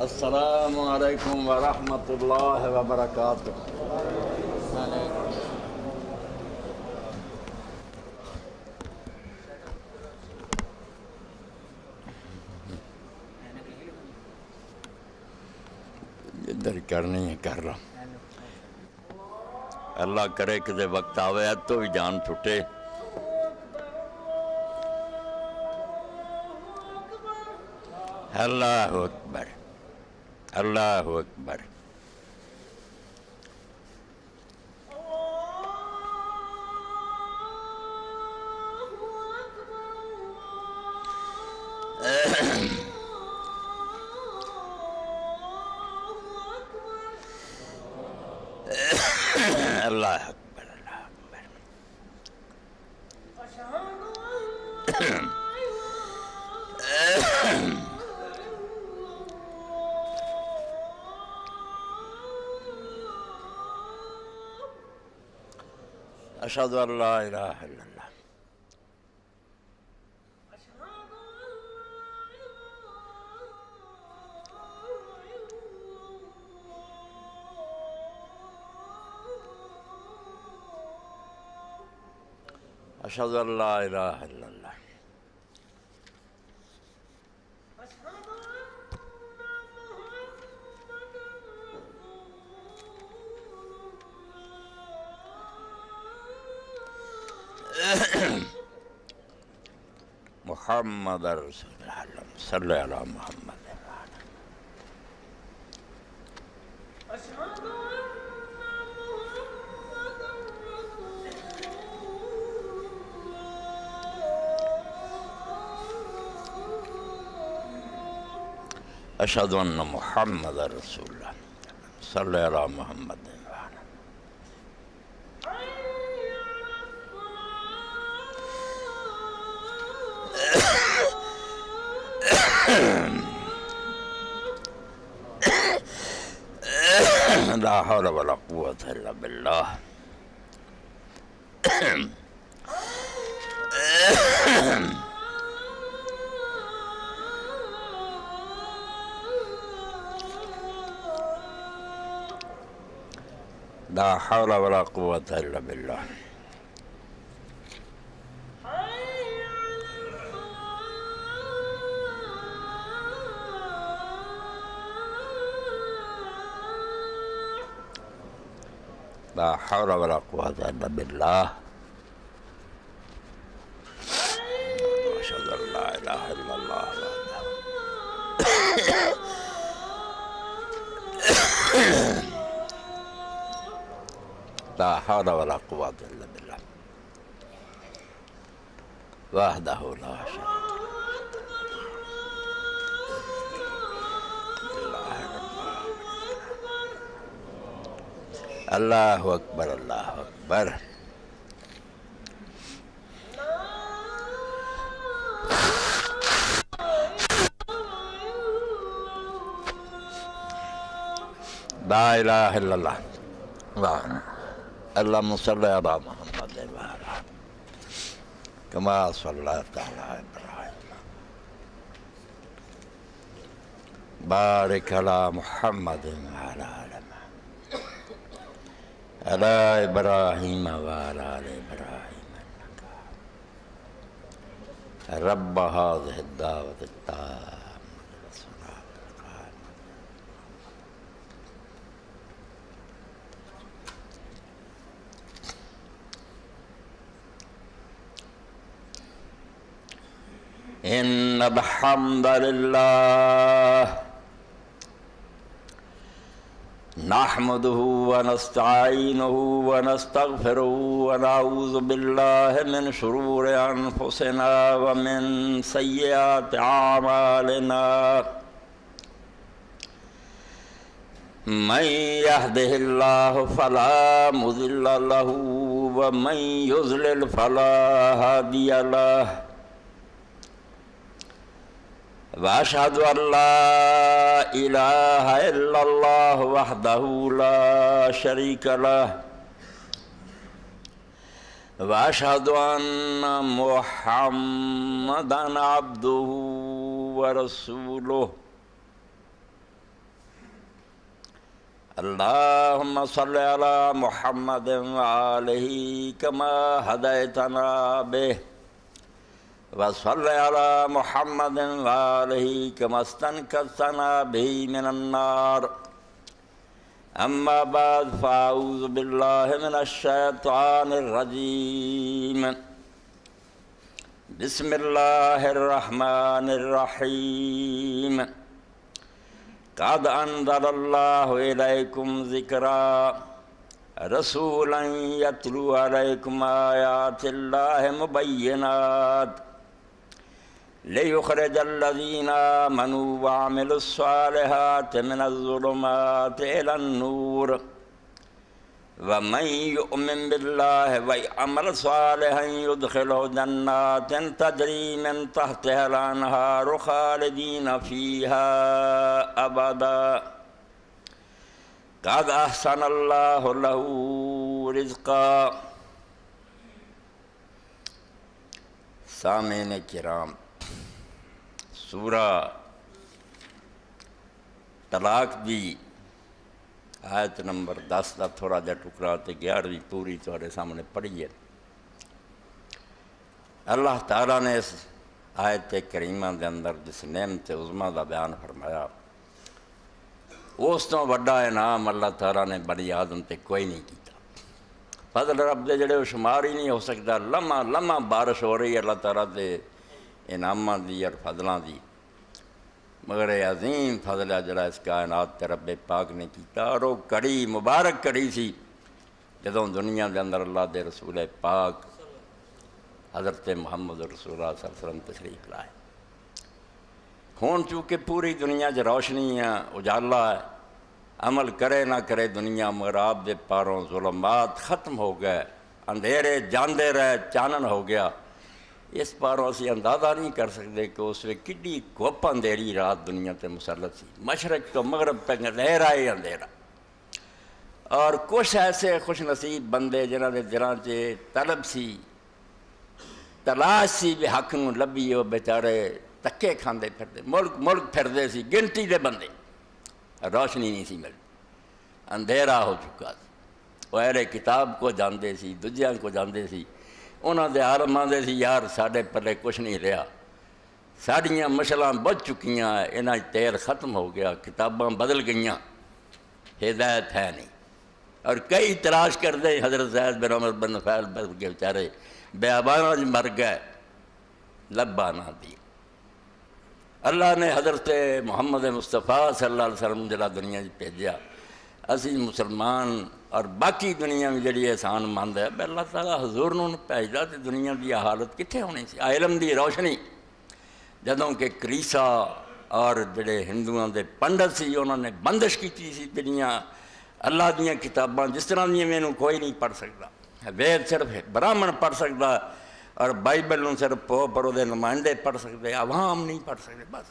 अस्सलामु अलैकुम व रहमतुल्लाहि व बरकातुहू। जिधर करनी है कर लो। अल्लाह करे कि वक्त आवे तो भी जान छुटे। अल्लाहु अकबर, अल्लाहु अकबर। अल्लाह अकबर, अल्लाह अकबर। अशहदु अल्ला इलाहा इल्लल्लाह। अशहदु अल्ला इलाहा इल्लल्लाह। मुहम्मद रसूल अल्लाह सल्लल्लाहु अलैहि मुहम्मद। अशहदु अन्ना मुहम्मद रसूल अल्लाह सल्लल्लाहु अलैहि मुहम्मद। ला हौला वला कुव्वता इल्ला बिल्लाह। ला हौला वला कुव्वता इल्ला बिल्लाह। ला हौला वला कुव्वता इल्ला बिल्लाह। अशहदु अल्ला इलाहा इल्लल्लाह। ला हौला वला कुव्वता इल्ला बिल्लाह वहदहु ला शरीक लह। अल्लाहु अकबर, अल्लाहु अकबर। ला इलाहा इल्लल्लाह। अल्लाहुम्मा सल्लि अला मुहम्मद व अला कमा सल्लैता अला इब्राहीम। बारिक अला मुहम्मद व अला अला इब्राहीम व अला इब्राहीम इन्नका रब्ब हाज़िहि दावत ताम्मा। इन्नल हम्दलिल्लाह नहमदुहु व नस्तईनुहु व नस्तगफिरुहु व नऊज़ु बिल्लाहि मिन शुरूरि अनफुसिना व मिन सय्यिआति अमालिना। मन यहदिहिल्लाहु फला मुज़िल्ल लहु व मन युज़लिल फला हादिय लहु। वअशहदु अल्ला इलाहा इल्लल्लाह वहदहु ला शरीक लह वअशहदु अन्ना मुहम्मदन अब्दुहु व रसूलुहु। अल्लाहुम्मा सल्लि अला मुहम्मदिन व आलिहि कमा हदैतना बिहि व सल्लि अला मुहम्मदिन व आलिहि कमा स्तनक़ज़तना बिहि मिनन नार। अम्मा बाद फ़अऊज़ु बिल्लाहि मिनश शैतानिर रजीम। बिस्मिल्लाहिर रहमानिर रहीम। क़द अंज़लल्लाहु इलैकुम ज़िक्रा रसूलन यत्लू अलैकुम आयातिल्लाहि मुबय्यिनात लियुख़रिजल्लज़ीना आमनू व अमिलुस्सालिहाति मिनज़्ज़ुलुमाति इलन्नूर व मन यु'मिन बिल्लाहि व यअमल सालिहन युदख़िलहु जन्नातिन तजरी मिन तहतिहल अन्हारु ख़ालिदीन फ़ीहा अबदा। क़द अहसनल्लाहु लहू रिज़्क़ा। सामीन किराम, सूरा तलाक दी आयत नंबर 10 का थोड़ा जहा टुकड़ा तो 11वीं पूरी थोड़े सामने पढ़ी है। अल्लाह ताला ने इस आयत करीमा के अंदर जिस नेमत उज़मा का बयान फरमाया, उस तो वड्डा इनाम अल्लाह ताला ने बड़ी आदम ते कोई नहीं किया। फजल रब दे जड़े शुमार ही नहीं हो सकता। लम्हा लम्हा बारिश हो रही है अल्लाह ताला के इनामां दी और फजलों की, मगर अजीम फजल है जड़ा इस कायनात ते रब्बे पाक ने किया। और वो कड़ी मुबारक कड़ी सी जदों दुनिया के अंदर अल्लाह के रसूल पाक हज़रत मुहम्मद रसूलुल्लाह सल्लल्लाहु अलैहि वसल्लम तशरीफ लाए। हुण चूँकि पूरी दुनिया च रोशनी है, उजाला है, अमल करे ना करे दुनिया, मगर आप दे पारों जुल्मात ख़त्म हो गए, अंधेरे जाते रहे, चानन हो गया। इस पारों असी अंदाज़ा नहीं कर सकते कि उस वे किड्डी घुप अंधेरी रात दुनिया ते मुसलत सी। मशरक तो मगरब तक अंधेरा ही अंधेरा। और कुछ ऐसे खुश नसीब बंदे जिन्हों के दिलों च तलब सी, तलाश सी भी हक नूं लभी, वो बेचारे धक्के खाते फिरते मुल्क मुल्क फिरते सी, गिनती के बंदे, रोशनी नहीं सी मिलती, अंधेरा हो चुका सी। वो अहले किताब को जाते सी, दूजियां को जाते सी, उन्होंने आलम आते सी यार साढ़े पल्ले कुछ नहीं रहा, साड़ियाँ मशलां बुझ चुकियाँ, इन्हां तेल ख़त्म हो गया, किताबां बदल गईयां, हिदायत है नहीं। और कई तलाश करते हज़रत ज़ैद बिन उमर बिन नुफ़ैल के बेचारे बेअबाना मर गए, लब्बा ना दी। अल्लाह ने हज़रत मुहम्मद मुस्तफ़ा सल्लल्लाहु अलैहि वसल्लम जरा दुनिया भेजा। असी मुसलमान और बाकी दुनिया में जी एहसान मंद है, अल्लाह ताला हजूर नूं भेजदा तो दुनिया की हालत कित्थे होनी सी। इलम की रोशनी जदों कि कलीसा और जड़े हिंदुओं के पंडित सी उन्होंने बंदिश की सी दुनिया अल्लाह दियाँ किताबां जिस तरह दी मैनू कोई नहीं पढ़ सकता। वेद सिर्फ ब्राह्मण पढ़ सकता और बाइबल नूं सिर्फ पोप और उहदे नुमाइंदे पढ़ सकते, अवाम नहीं पढ़ सकते। बस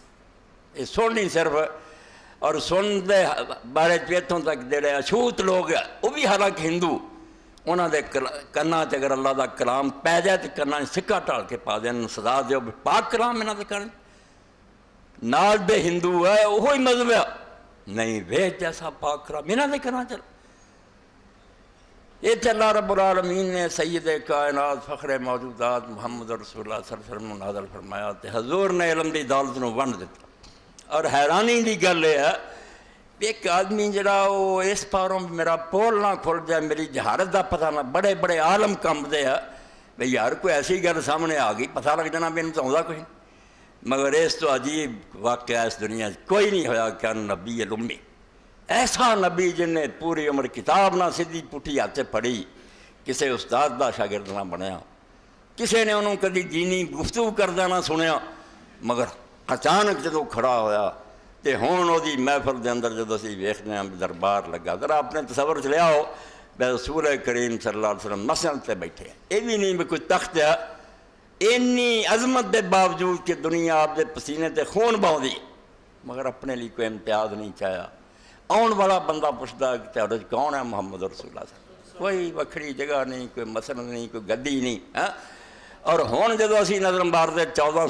ये सुननी सिर्फ, और सुनते बारे इतों तक जोड़े अछूत लोग है वह भी हालांकि हिंदू, उन्होंने कन्ना च अगर अल्लाह का कलाम पै जाए तो कन्ना सिक्का ढाल के पा दें, सदा दो पाक कलाम इन्हों के कन नाल दे हिंदू है वही मजहब है नहीं, वेद जैसा पाक कलाम इन्हों के कना चल। ये अल्लाह रब्बुल आलमीन ने सैयद कायनात फ़ख्र मौजूदात मुहम्मद रसूलुल्लाह सल्लल्लाहु अलैहि वसल्लम नाज़िल फरमाया तो हजूर ने इलम की दौलत को वंड दिता। और हैरानी की गल है एक आदमी जरा वो इस पारों मेरा पोल ना खुल जाए, मेरी जहारत का पता ना, बड़े बड़े आलम कंबते हैं भाई यार कोई ऐसी गल सामने आ गई पता लग जाना भी तो आता कोई। मगर इस तो अजीब वाक़या इस दुनिया कोई नहीं होया क्या नबी लुम्मी, ऐसा नबी जिन्हें पूरी उम्र किताब ना सीधी पुठी हाथ पढ़ी, किसी उस्ताद का शागिर्द ना बनया, किसी ने उन्होंने कभी दीनी गुफ्तगू करदा ना सुनिया, मगर अचानक जो खड़ा होया तो हुण उहदी महफिल के अंदर जो असीं वेखते हैं दरबार लगा। जरा अपने तसवर च लियाओ रसूल करीम सल्लल्लाहु अलैहि वसल्लम मसलन से बैठे, ये भी नहीं भी कोई तख्त है, इन्नी अजमत के बावजूद कि दुनिया आपके पसीने ते खून बहाउंदी, मगर अपने लिए कोई इम्तियाज नहीं चाया। आने वाला बंदा पुछदा कि तुहाडे कौन है? मुहम्मद रसूलुल्लाह कोई वखरी जगह नहीं, कोई मसन नहीं, कोई गद्दी नहीं। हाँ, और हुण जो असी नज़र मारते 1400